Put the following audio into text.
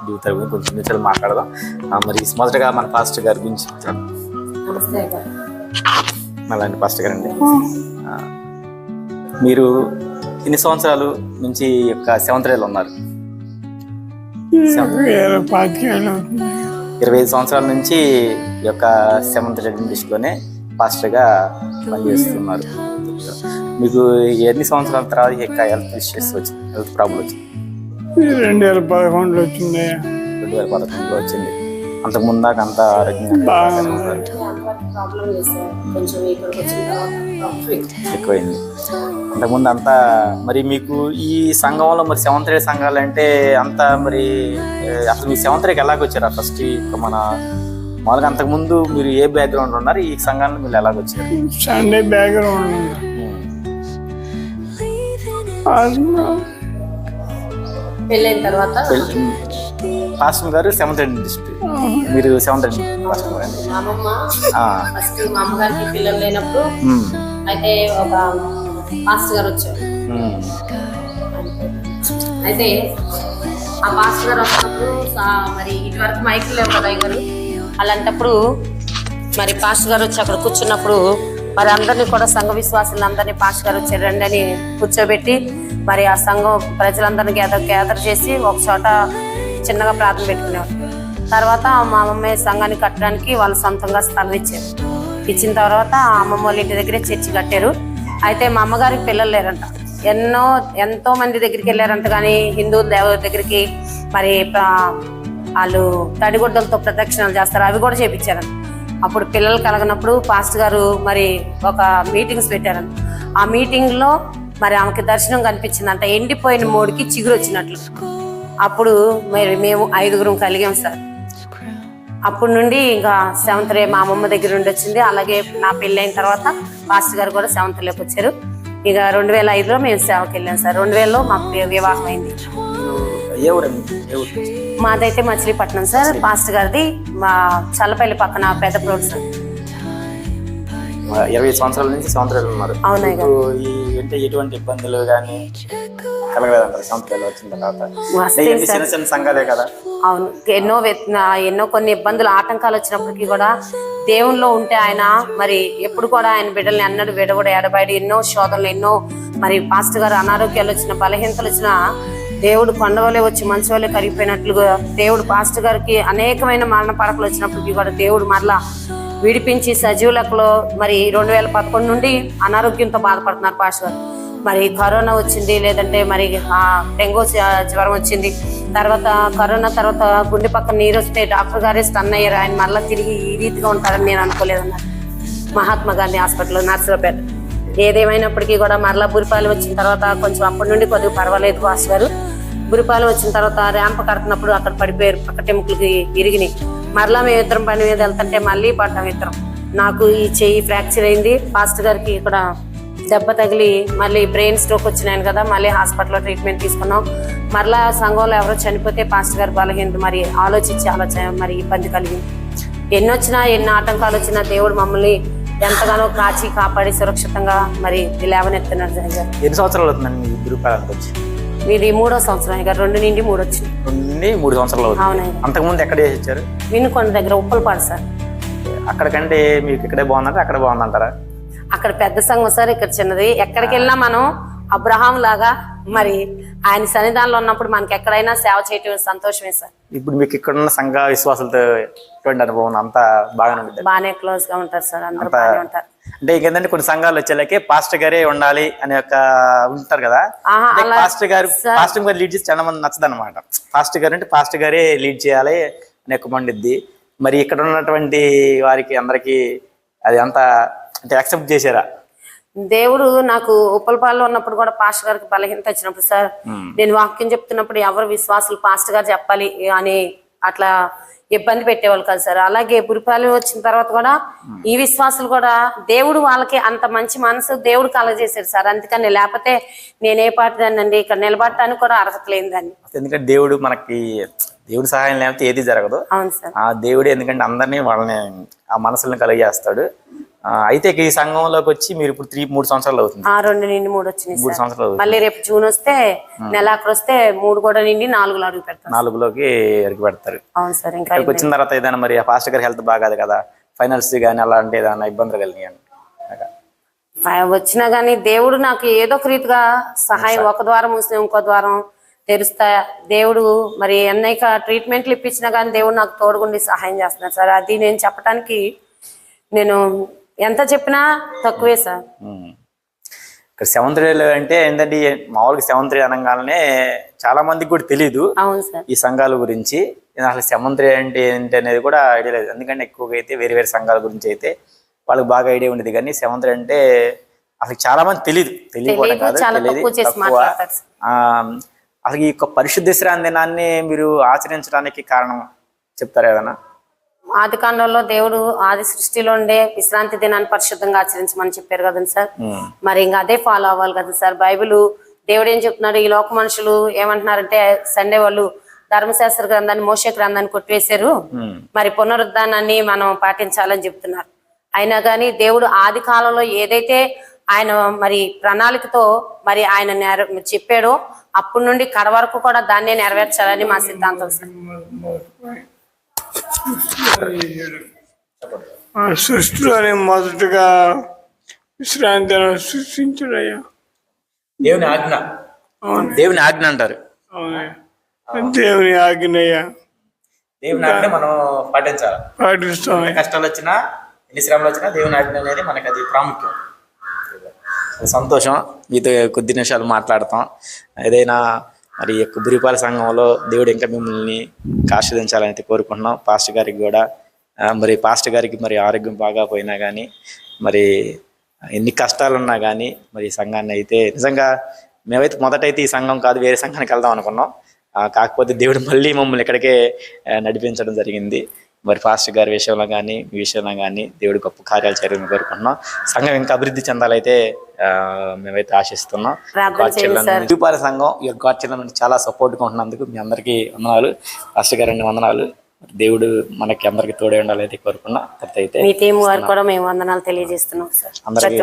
జీవితాల గురించి కొంచెం నిమిషాలు మాట్లాడదాం. మరి మొదటగా మన పాస్టర్ గారి గురించి అలాంటి పాస్టర్ గారు అండి, మీరు ఎన్ని సంవత్సరాలు నుంచి యొక్క సెవెంత్ రేలో ఉన్నారు? 25 సంవత్సరాల నుంచి ఈ యొక్క సెవెంత్ రే డిస్ట్రిక్ట్లోనే పాస్టర్గా పనిచేస్తున్నారు. మీకు ఎన్ని సంవత్సరాల తర్వాత యొక్క హెల్త్ ఇష్యూస్ వచ్చింది, హెల్త్ ప్రాబ్లం వచ్చింది? 2011లో వచ్చింది. 2011లో వచ్చింది. అంతకుముందు దాకా అంత ఆరోగ్యంగా ఎక్కువైంది. అంతకుముందు అంతా మరి మీకు ఈ సంఘంలో మరి సెవెంత్ రే సంఘాలు అంటే అంతా మరి అసలు మీ సెవెంత్ రేకి ఎలాగొచ్చారా? ఫస్ట్ మన మామూలుగా అంతకుముందు మీరు ఏ బ్యాక్గ్రౌండ్ ఉన్నారు, ఈ సంఘాన్ని మీరు ఎలాగొచ్చారు? సండే బ్యాక్గ్రౌండ్ పెళ్ళైన తర్వాత పాస్టర్ గారు సెవెంత్ రే డిస్ట్రిక్ట్, మీరు సెవెంత్ రే పాస్టర్ గారు అండి. మా అమ్మమ్మ ఫస్ట్ మా అమ్మగారికి పిల్లలు లేనప్పుడు అయితే ఒక పాస్టర్ గారు వచ్చారు. అయితే ఆ పాస్టర్ గారు వచ్చినప్పుడు మరి ఇటువరకు మైకులు లేవు కదా గారు, అలాంటప్పుడు మరి పాస్టర్ గారు వచ్చి అక్కడ కూర్చున్నప్పుడు మరి అందరినీ కూడా సంఘ విశ్వాసులందరినీ పాస్టర్ గారు వచ్చారు రండి అని కూర్చోబెట్టి మరి ఆ సంఘం ప్రజలందరినీ గ్యాదర్ చేసి ఒక చోట చిన్నగా ప్రార్థన పెట్టుకునేవారు. తర్వాత మా అమ్మమ్మ సంఘాన్ని కట్టడానికి వాళ్ళు సొంతంగా స్థలం ఇచ్చారు. ఇచ్చిన తర్వాత ఆ అమ్మమ్మ వాళ్ళ ఇంటి దగ్గరే చర్చి కట్టారు. అయితే మా అమ్మగారికి పిల్లలు లేరంట. ఎంతో మంది దగ్గరికి వెళ్ళారంట, కానీ హిందూ దేవుడి దగ్గరికి మరి వాళ్ళు తడిగుడ్డలతో ప్రదక్షిణలు చేస్తారు, అవి కూడా చేపించారంట. అప్పుడు పిల్లలు కలగనప్పుడు పాస్టర్ గారు మరి ఒక మీటింగ్స్ పెట్టారంట. ఆ మీటింగ్లో మరి ఆమెకి దర్శనం కనిపించిందంట, ఎండిపోయిన మోడికి చిగురు వచ్చినట్లు. అప్పుడు మరి మేము 5గురం కలిగాం సార్. అప్పటి నుండి ఇంకా సెవెంత్ రే మా అమ్మమ్మ దగ్గర నుండి వచ్చింది. అలాగే నా పెళ్ళి అయిన తర్వాత పాస్టర్ గారు కూడా సెవెంత్ రేకి వచ్చారు. ఇక 2005లో మేము సేవకి వెళ్ళాం సార్. 2000లో మాకు వివాహం అయింది. మాదైతే మచిలీపట్నం సార్. పాస్టర్ గారిది మా చల్లపల్లి పక్కన పెద్ద ప్రోడ్ సార్. 20 సంవత్సరాల నుంచి సెవెంత్ రేలో ఉన్నారు. అవునా? ఎటువంటి ఇబ్బందులు కానీ కలగలేదంటారు సెవెంత్ రేలో వచ్చిన తర్వాత? చిన్న చిన్న సంఘాలే కదా. అవును, ఎన్నో కొన్ని ఇబ్బందులు ఆటంకాలు వచ్చినప్పటికీ కూడా దేవునిలో ఉంటే ఆయన మరి ఎప్పుడు కూడా ఆయన బిడ్డల్ని అన్నడు విడవడు ఎడబడి ఎన్నో శోధనలు, ఎన్నో మరి పాస్టర్ గారు అనారోగ్యాలు వచ్చిన, బలహీనతలు వచ్చిన దేవుడు కొండవలే వచ్చి మంచి వాళ్ళే కరిగిపోయినట్లుగా దేవుడు పాస్టర్ గారికి అనేకమైన మరణ పడకలు వచ్చినప్పటికీ కూడా దేవుడు మరలా విడిపించి సజీవులకులో మరి 2011 నుండి అనారోగ్యంతో బాధపడుతున్నారు పాస్టర్ గారు. మరి కరోనా వచ్చింది, లేదంటే మరి డెంగూ జ్వరం వచ్చింది. తర్వాత కరోనా తర్వాత గుండె పక్కన నీరు వస్తే డాక్టర్ గారే స్టన్ అయ్యారు. ఆయన మళ్ళీ తిరిగి ఈ రీతిగా ఉంటారని నేను అనుకోలేదన్నారు. మహాత్మా గాంధీ హాస్పిటల్ నర్సరావుపేట. ఏదేమైనప్పటికీ కూడా మరలా బురిపాలెం వచ్చిన తర్వాత కొంచెం అప్పటి నుండి కొద్దిగా పర్వాలేదు పాస్టర్ గారు. బురిపాలెం వచ్చిన తర్వాత ర్యాంప్ కడుతున్నప్పుడు అక్కడ పడిపోయారు, పక్క టెంకులకి ఇరిగినాయి. మరలా మేము ఇద్దరం పని మీద వెళ్తుంటే మళ్ళీ పడ్డాం ఇద్దరం. నాకు ఈ చెయ్యి ఫ్రాక్చర్ అయింది, పాస్టర్ గారికి ఇక్కడ దెబ్బ తగిలి మళ్ళీ బ్రెయిన్ స్ట్రోక్ వచ్చినాయని కదా, మళ్ళీ హాస్పిటల్లో ట్రీట్మెంట్ తీసుకున్నాం. మరలా సంఘంలో ఎవరో చనిపోతే పాస్టర్ గారు బలహీనత మరి ఆలోచించి మరి ఇబ్బంది కలిగింది. ఎన్ని వచ్చినా ఎన్ని ఆటంకాలు వచ్చినా దేవుడు మమ్మల్ని ఎంతగానో కాచి కాపాడి సురక్షితంగా మరి లేవనెత్తున్నారు. ఎన్ని సంవత్సరాలు అవుతుందండి గురుపాలెంకి వచ్చి? ఇది 3వ సంవత్సరం. ఇక 2 నుండి 3 వచ్చింది. 3 సంవత్సరాలు అవుతుంది. అవునండి. అంతకుముందు ఎక్కడ చేసి వినుకొండ దగ్గర ఉప్పలపాడు సార్. అక్కడికంటే మీకు ఇక్కడే బాగుందంటే అక్కడ బాగుందంటారా? అక్కడ పెద్ద సంఘం సార్, ఇక్కడ చిన్నది. ఎక్కడికి వెళ్ళినా మనం అబ్రహాం లాగా మరి ఆయన సన్నిధానంలో ఉన్నప్పుడు మనకి ఎక్కడైనా సేవ చేయటం సంతోషమే సార్. ఇప్పుడు మీకు ఇక్కడ ఉన్న సంఘ విశ్వాసాలతో ఎటువంటి అనుభవం? అంతా బాగానే ఉంటుంది? బాగానే క్లోజ్ గా ఉంటారు సార్, అందరూ బాగానే ఉంటారు. అంటే ఇంకేంటంటే కొన్ని సంఘాలు వచ్చేలాకే పాస్టర్ గారే ఉండాలి అనే ఒక ఉంటారు కదా. పాస్టర్ గారు లీడ్ చేసి చాలా మంది నచ్చదు అనమాట. పాస్టర్ గారు అంటే పాస్టర్ గారే లీడ్ చేయాలి అనే ఒక మండిద్ది. మరి ఇక్కడ ఉన్నటువంటి వారికి అందరికి అది అంతా అంటే యాక్సెప్ట్ చేశారా? దేవుడు నాకు ఉప్పలపాలలో ఉన్నప్పుడు కూడా పాస్టర్ గారికి బలహీనత వచ్చినప్పుడు సార్, నేను వాక్యం చెప్తున్నప్పుడు ఎవరు విశ్వాసులు పాస్టర్ గారు చెప్పాలి అని అట్లా ఇబ్బంది పెట్టేవాళ్ళు కాదు సార్. అలాగే బురిపాలెం వచ్చిన తర్వాత కూడా ఈ విశ్వాసులు కూడా దేవుడు వాళ్ళకి అంత మంచి మనసు దేవుడు కలగజేశారు సార్. అందుకని లేకపోతే నేనే పాటిదానండి ఇక్కడ నిలబడటానికి కూడా అర్హత లేని దాన్ని. ఎందుకంటే దేవుడు మనకి దేవుడి సహాయం లేకపోతే ఏది జరగదు. అవును సార్. ఆ దేవుడు ఎందుకంటే అందరినీ వాళ్ళని ఆ మనసులను కలిగేస్తాడు. అయితే ఈ సంఘంలోకి వచ్చి మీరు ఇప్పుడు 3 సంవత్సరాలు అవుతుంది. 2 నుండి 3 వచ్చినాయి 3 సార్. సంవత్సరాలు మళ్ళీ రేపు జూన్ వస్తే నెలాఖరు వస్తే 3 కూడా నిండి 4లో అడుగు పెడతారు. 4లోకి అడుగు పెడతారు. అవును సార్. ఇంకా ఇక్కడికి వచ్చిన తర్వాత ఏదైనా మరి ఆ పాస్టర్ గారి హెల్త్ బాగాదు కదా, ఫైనల్స్ కానీ అలాంటి ఏదైనా ఇబ్బందులు కలిగినాయండి? వచ్చినా గానీ దేవుడు నాకు ఏదో ఒక రీతిగా సహాయం, ఒక ద్వారం మూసిన ఇంకో ద్వారం తెరుస్తా. దేవుడు మరి అనేక ట్రీట్మెంట్లు ఇప్పించినా కానీ దేవుడు నాకు తోడుగుండి సహాయం చేస్తున్నారు సార్. అది నేను చెప్పడానికి నేను ఎంత చెప్పినా తక్కువే సార్. ఇక్కడ 7th డే అంటే ఏంటంటే మామూలుగా 7th డే అనగానే చాలా మందికి కూడా తెలియదు. అవును సార్. ఈ సంఘాల గురించి అసలు 7th డే అంటే ఏంటి అనేది కూడా ఐడియా లేదు. ఎందుకంటే ఎక్కువగా అయితే వేరే వేరే సంఘాల గురించి అయితే వాళ్ళకి బాగా ఐడియా ఉండేది, కానీ 7th డే అంటే అసలు చాలా మంది తెలియదు. తెలియకపోవడం కాదు, తక్కువ. అసలు ఈ యొక్క పరిశుద్ధ విశ్రాంతి దినాన్ని మీరు ఆచరించడానికి కారణం చెప్తారా ఏదైనా? ఆది కాండంలో దేవుడు ఆది సృష్టిలో ఉండే విశ్రాంతి దినాన్ని పరిశుద్ధంగా ఆచరించమని చెప్పారు కదండి సార్. మరి ఇంకా అదే ఫాలో అవ్వాలి కదా సార్. బైబిల్ దేవుడు ఏం చెప్తున్నాడు, ఈ లోక మనుషులు ఏమంటున్నారంటే సండే వాళ్ళు ధర్మశాస్త్ర గ్రంథాన్ని, మోషే గ్రంథాన్ని కొట్టివేశారు, మరి పునరుద్ధానాన్ని మనం పాటించాలని చెప్తున్నారు. అయినా కానీ దేవుడు ఆది కాలంలో ఏదైతే ఆయన మరి ప్రణాళికతో మరి ఆయన చెప్పాడో అప్పటి నుండి కడ వరకు కూడా దాన్నే నెరవేర్చాలని మా సిద్ధాంతం సార్. సృష్టిలోనే మొదటగా విశ్రాంతి సృష్టించాడయ్యా. దేవుని ఆజ్ఞ, దేవుని ఆజ్ఞ అంటారు. దేవుని ఆజ్ఞయ్యా, దేవుని ఆజ్ఞ మనం పాటిస్తాం. కష్టాలు వచ్చినా, ఎన్ని శ్రమలు వచ్చినా దేవుని ఆజ్ఞ అనేది మనకు అది ప్రాముఖ్యం. సంతోషం మీతో కొద్ది నిమిషాలు మాట్లాడతాం. ఏదైనా మరి బురిపాల సంఘంలో దేవుడు ఇంకా మిమ్మల్ని ఆశీర్వదించాలని కోరుకుంటున్నాం. పాస్టర్ గారికి కూడా మరి పాస్టర్ గారికి మరి ఆరోగ్యం బాగా పోయినా కానీ, మరి ఎన్ని కష్టాలు ఉన్నా కానీ మరి ఈ సంఘాన్ని అయితే నిజంగా మేమైతే మొదటైతే ఈ సంఘం కాదు వేరే సంఘానికి వెళ్దాం అనుకున్నాం. కాకపోతే దేవుడు మళ్ళీ మమ్మల్ని ఇక్కడికే నడిపించడం జరిగింది. మరి పాస్టర్ గారి విషయంలో కానీ మీ విషయంలో కానీ దేవుడు గొప్ప కార్యాలు చేయాలని కోరుకుంటున్నాం. సంఘం ఇంకా అభివృద్ధి చెందాలైతే మేమైతే ఆశిస్తున్నాం. బురిపాల సంఘం ఈ గాడ్ చిల్డ్రన్ చాలా సపోర్ట్గా ఉంటున్నందుకు మీ అందరికీ వందనాలు. పాస్టర్ గారు వందనాలు. దేవుడు మనకి అందరికి తోడే ఉండాలైతే కోరుకున్నా. మీ టీం వారికి కూడా మేము వందనాలు తెలియజేస్తున్నాం సార్. అందరికీ